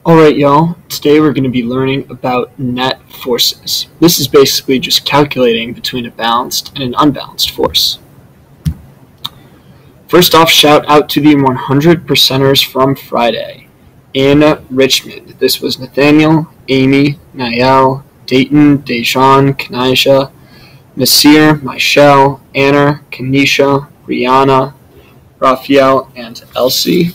Alright y'all, today we're going to be learning about net forces. This is basically just calculating between a balanced and an unbalanced force. First off, shout out to the 100%ers from Friday in Richmond. This was Nathaniel, Amy, Niall, Dayton, Dejan, Kanisha, Nasir, Michelle, Anna, Kanisha, Rihanna, Raphael, and Elsie.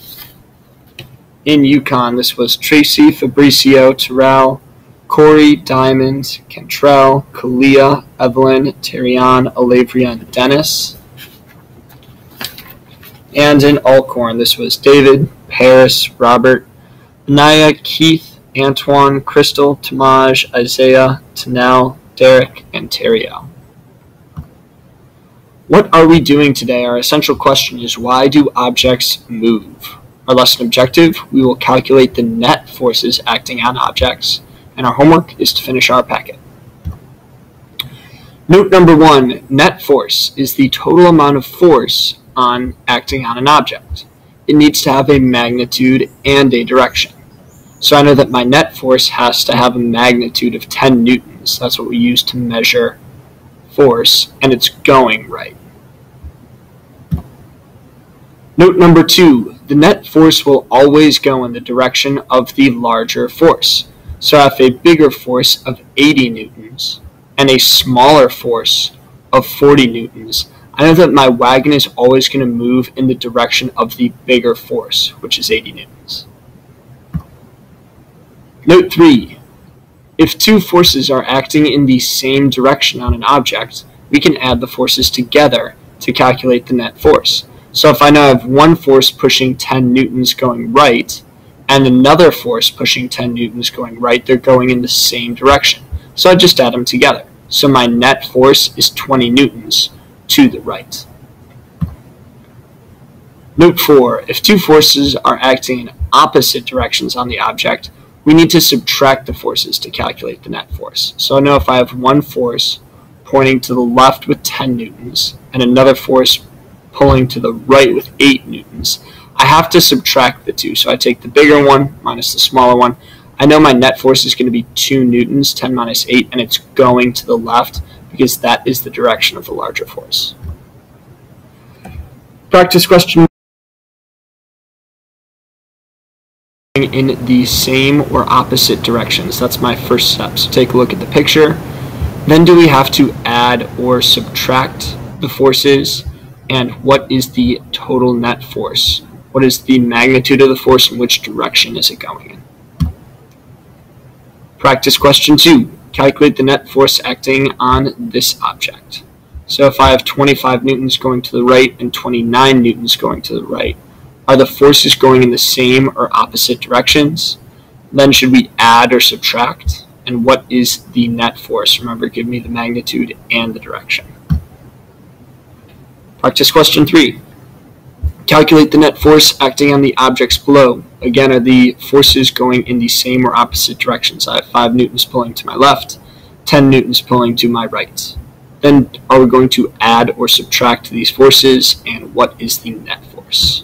In Yukon, this was Tracy, Fabricio, Terrell, Corey, Diamond, Cantrell, Kalia, Evelyn, Terrian, Alavria, and Dennis. And in Alcorn, this was David, Paris, Robert, Anaya, Keith, Antoine, Crystal, Tamaj, Isaiah, Tanel, Derek, and Terriel. What are we doing today? Our essential question is, why do objects move? Our lesson objective, we will calculate the net forces acting on objects, and our homework is to finish our packet. Note number 1, net force is the total amount of force acting on an object. It needs to have a magnitude and a direction. So I know that my net force has to have a magnitude of 10 newtons. That's what we use to measure force, and it's going right. Note number 2, the net force will always go in the direction of the larger force. So I have a bigger force of 80 newtons and a smaller force of 40 newtons. I know that my wagon is always going to move in the direction of the bigger force, which is 80 newtons. Note 3, if two forces are acting in the same direction on an object, we can add the forces together to calculate the net force. So if I now have one force pushing 10 newtons going right, and another force pushing 10 newtons going right, they're going in the same direction. So I just add them together. So my net force is 20 newtons to the right. Note 4, if two forces are acting in opposite directions on the object, we need to subtract the forces to calculate the net force. So I know if I have one force pointing to the left with 10 newtons, and another force pulling to the right with 8 newtons, I have to subtract the two. So I take the bigger one minus the smaller one. I know my net force is going to be 2 newtons, 10 minus 8, and it's going to the left because that is the direction of the larger force. Practice question: in the same or opposite directions. That's my first step. So take a look at the picture. Then do we have to add or subtract the forces? And what is the total net force? What is the magnitude of the force and which direction is it going in? Practice question 2. Calculate the net force acting on this object. So if I have 25 newtons going to the right and 29 newtons going to the right, are the forces going in the same or opposite directions? Then should we add or subtract? And what is the net force? Remember, give me the magnitude and the direction. Practice question 3. Calculate the net force acting on the objects below. Again, are the forces going in the same or opposite directions? I have 5 newtons pulling to my left, 10 newtons pulling to my right. Then are we going to add or subtract these forces, and what is the net force?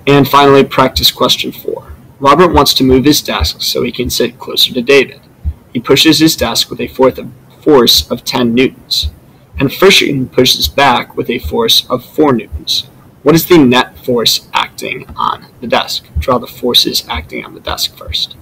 And finally, practice question 4. Robert wants to move his desk so he can sit closer to David. He pushes his desk with a force of 10 newtons. And friction pushes back with a force of 4 newtons. What is the net force acting on the desk? Draw the forces acting on the desk first.